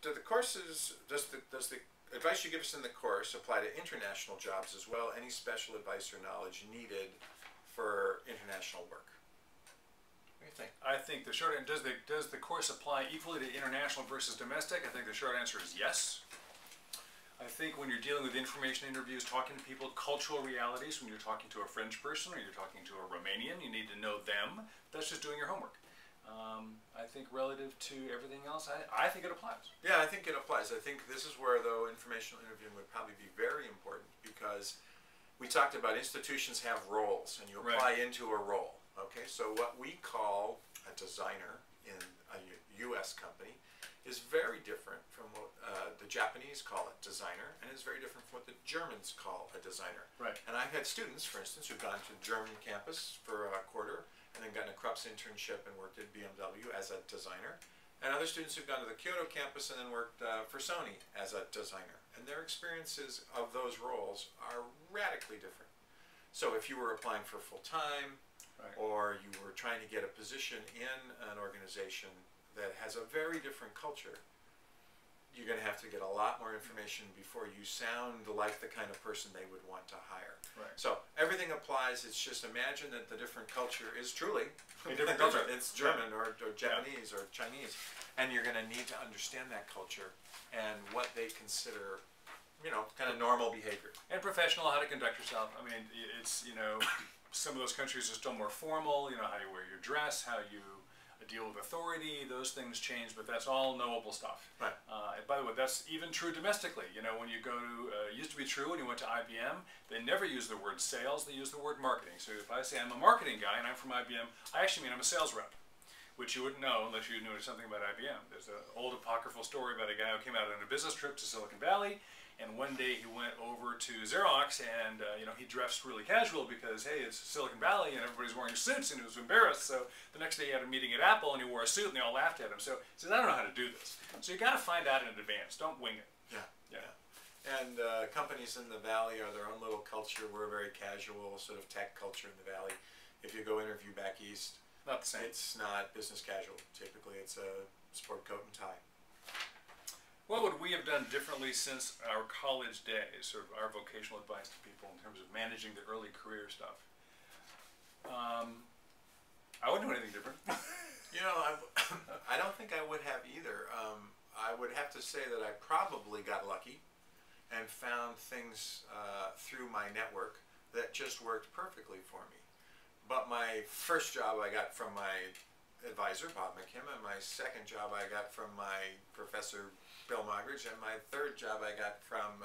do the courses, does the advice you give us in the course apply to international jobs as well? Any special advice or knowledge needed for international work? What do you think? I think the short answer, does the course apply equally to international versus domestic? I think the short answer is yes. I think when you're dealing with information interviews, talking to people, cultural realities, when you're talking to a French person or you're talking to a Romanian, you need to know them. That's just doing your homework. I think relative to everything else, I think it applies. Yeah, I think it applies. I think this is where, though, informational interviewing would probably be very important, because we talked about institutions have roles, and you apply into a role. Okay, so what we call a designer in a U.S. company is very different from what the Japanese call a designer, and is very different from what the Germans call a designer. Right. And I've had students, for instance, who've gone to the German campus for a quarter, and then gotten a Krups internship and worked at BMW as a designer. And other students who've gone to the Kyoto campus and then worked for Sony as a designer. And their experiences of those roles are radically different. So if you were applying for full-time, or you were trying to get a position in an organization that has a very different culture, you're going to have to get a lot more information before you sound like the kind of person they would want to hire. Right. So everything applies. It's just imagine that the different culture is truly a different culture. It's German or Japanese or Chinese, and you're going to need to understand that culture and what they consider, you know, kind of normal behavior. And professional, how to conduct yourself. I mean, it's, you know, some of those countries are still more formal, you know, how you wear your dress, how you deal with authority, those things change, but that's all knowable stuff. Right. And by the way, that's even true domestically. You know, when you go to, used to be true when you went to IBM, they never use the word sales, they use the word marketing. So if I say I'm a marketing guy and I'm from IBM, I actually mean I'm a sales rep, which you wouldn't know unless you knew something about IBM. There's an old apocryphal story about a guy who came out on a business trip to Silicon Valley, and one day he went over to Xerox, and you know, he dressed really casual because, hey, it's Silicon Valley and everybody's wearing suits, and he was embarrassed. So the next day he had a meeting at Apple and he wore a suit and they all laughed at him. So he says, I don't know how to do this. So you got to find out in advance. Don't wing it. Yeah. And companies in the Valley are their own little culture. We're a very casual sort of tech culture in the Valley. If you go interview back east, not the same. It's not business casual. Typically it's a sport coat and tie. What would we have done differently since our college days, or our vocational advice to people in terms of managing the early career stuff? I wouldn't do anything different. You know, I don't think I would have either. I would have to say that I probably got lucky and found things through my network that just worked perfectly for me. But my first job I got from my advisor, Bob McKim, and my second job I got from my professor, Bill Mogridge, and my third job I got from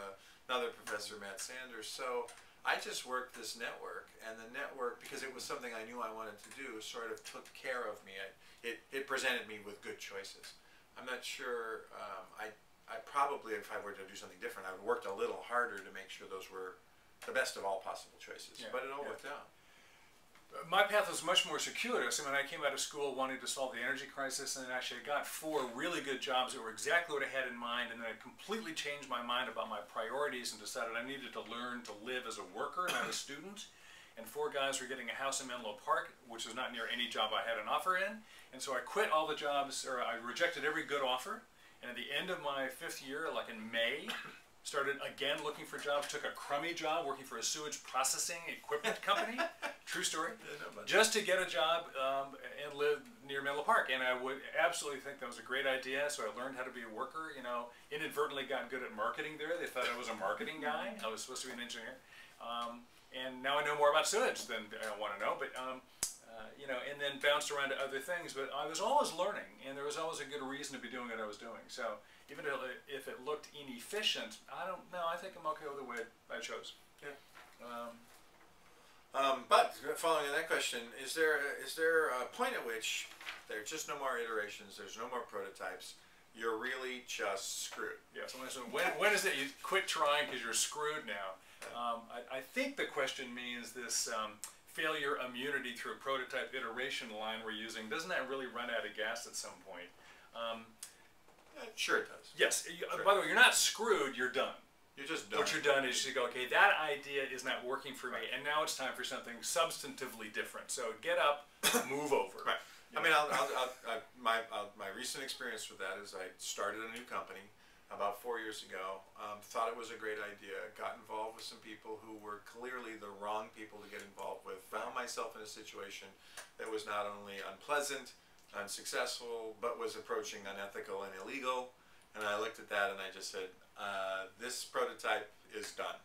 another professor, Matt Sanders. So I just worked this network, and the network, because it was something I knew I wanted to do, sort of took care of me. It presented me with good choices. I'm not sure, I probably, if I were to do something different, I would have worked a little harder to make sure those were the best of all possible choices. But it all worked out. My path was much more circuitous. I mean, I came out of school wanting to solve the energy crisis, and then actually I got 4 really good jobs that were exactly what I had in mind, and then I completely changed my mind about my priorities and decided I needed to learn to live as a worker, not a student. And 4 guys were getting a house in Menlo Park, which was not near any job I had an offer in. And so I quit all the jobs, or I rejected every good offer. And at the end of my 5th year, like in May, started again looking for jobs, took a crummy job working for a sewage processing equipment company, true story, just to get a job and live near Menlo Park. And I would absolutely think that was a great idea, so I learned how to be a worker, you know, inadvertently got good at marketing there. They thought I was a marketing guy. I was supposed to be an engineer. And now I know more about sewage than I want to know, but you know, and then bounced around to other things. But I was always learning, and there was always a good reason to be doing what I was doing. So even if it looked inefficient, I don't know. I think I'm okay with the way I chose. Yeah. But following on that question, is there a point at which there are just no more iterations, there's no more prototypes, you're really just screwed? Yeah. So when is it you quit trying because you're screwed now? I think the question means this failure immunity through a prototype iteration line we're using. Doesn't that really run out of gas at some point? Sure it does. Yes. Sure. By the way, you're not screwed, you're done. You're just done. What you're done is you go, okay, that idea is not working for me, and now it's time for something substantively different. So get up, move over. Right. I mean, my recent experience with that is I started a new company about 4 years ago. Thought it was a great idea. Got involved with some people who were clearly the wrong people to get involved with. Found myself in a situation that was not only unpleasant, unsuccessful, but was approaching unethical and illegal. And I looked at that and I just said, this prototype is done.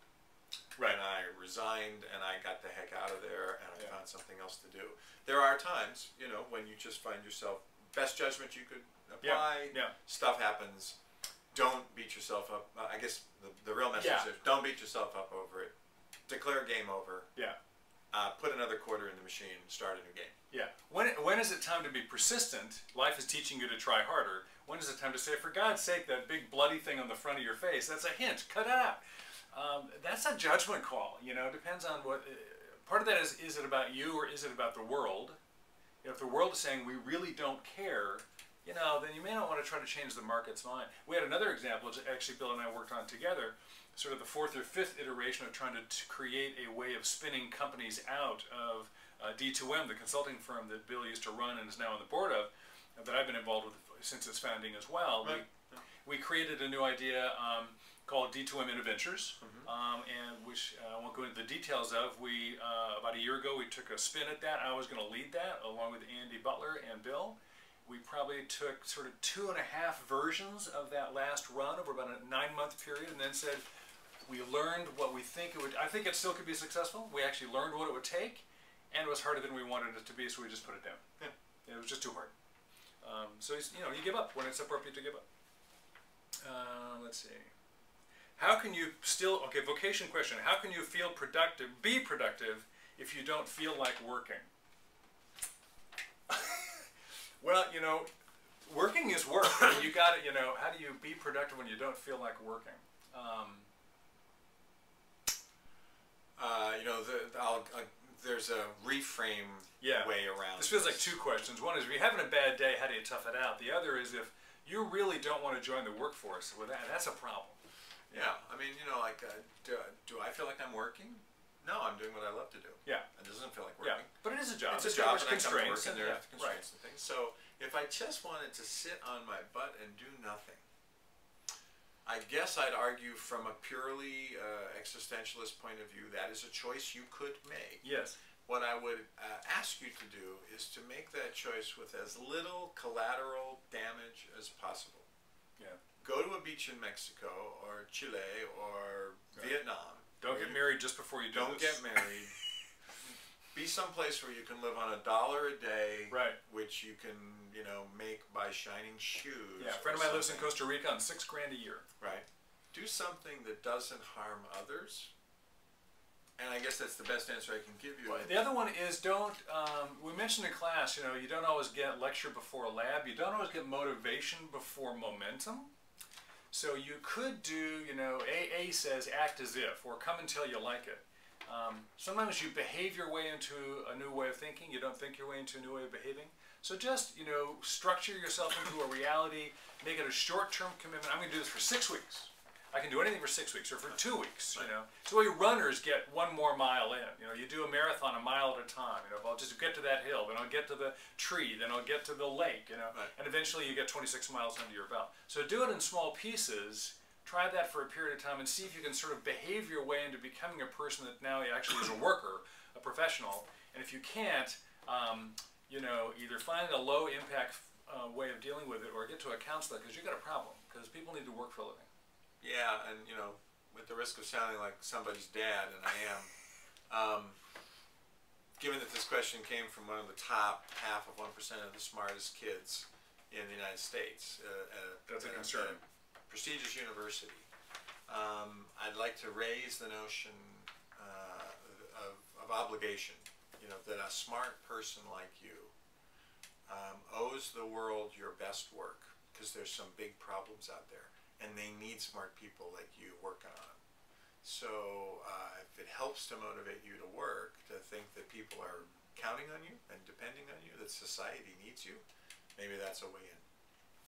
Right. And I resigned and I got the heck out of there and I found something else to do. There are times, you know, when you just find yourself, best judgment you could apply, stuff happens. Don't beat yourself up. I guess the real message is don't beat yourself up over it. Declare game over. Yeah. Put another quarter in the machine. Start a new game. Yeah. When is it time to be persistent? Life is teaching you to try harder. When is it time to say, for God's sake, that big bloody thing on the front of your face, that's a hint. Cut it out. That's a judgment call. You know, depends on what. Part of that is it about you or is it about the world? You know, if the world is saying we really don't care, you know, then you may not want to try to change the market's mind. We had another example, which actually Bill and I worked on together, sort of the fourth or fifth iteration of trying to create a way of spinning companies out of D2M, the consulting firm that Bill used to run and is now on the board of, that I've been involved with since its founding as well. Right. We created a new idea called D2M Interventures, and which I won't go into the details of. We about a year ago we took a spin at that. I was going to lead that along with Andy Butler and Bill. We probably took sort of 2.5 versions of that last run over about a 9-month period, and then said we learned what we think it would. I think it still could be successful. We actually learned what it would take, and it was harder than we wanted it to be, so we just put it down. Yeah. It was just too hard. So you know, you give up when it's appropriate to give up. Let's see. How can you still, okay, vocation question. How can you feel productive, be productive, if you don't feel like working? Well, you know, working is work. I mean, you got to, you know, how do you be productive when you don't feel like working? You know, there's a reframe way around this. Feels like two questions. One is, if you're having a bad day, how do you tough it out? The other is, if you really don't want to join the workforce, well, that's a problem. Yeah, I mean, you know, like, do I feel like I'm working? No, I'm doing what I love to do. Yeah. It doesn't feel like working. Yeah, but it is a job. It's a job, and constraints, and there are constraints and things. So if I just wanted to sit on my butt and do nothing, I guess I'd argue from a purely existentialist point of view, that is a choice you could make. Yes. What I would ask you to do is to make that choice with as little collateral damage as possible. Yeah. Go to a beach in Mexico or Chile or Vietnam. Don't get married just before you do Don't get married. Be someplace where you can live on $1 a day, right? Which you can, you know, make by shining shoes. Yeah, a friend of mine lives in Costa Rica on $6 grand a year. Right. Do something that doesn't harm others. And I guess that's the best answer I can give you. Well, the other one is don't. We mentioned in class, you know, you don't always get lecture before lab. You don't always get motivation before momentum. So you could do, you know, AA says act as if, or come until you like it. Sometimes you behave your way into a new way of thinking. You don't think your way into a new way of behaving. So just, you know, structure yourself into a reality. Make it a short-term commitment. I'm going to do this for 6 weeks. I can do anything for 6 weeks or for 2 weeks, you know. So we runners get 1 more mile in. You know, you do a marathon a mile at a time. You know, I'll just get to that hill, then I'll get to the tree, then I'll get to the lake, you know. Right. And eventually you get 26 miles under your belt. So do it in small pieces. Try that for a period of time and see if you can sort of behave your way into becoming a person that now actually is a worker, a professional. And if you can't, you know, either find a low impact way of dealing with it or get to a counselor because you've got a problem, because people need to work for a living. Yeah, and you know, with the risk of sounding like somebody's dad, and I am, given that this question came from one of the top 0.5% of the smartest kids in the United States, that's a concern. A prestigious university, I'd like to raise the notion of obligation. You know, that a smart person like you owes the world your best work, because there's some big problems out there. And they need smart people like you working on them. So if it helps to motivate you to work, to think that people are counting on you and depending on you, that society needs you, maybe that's a way in.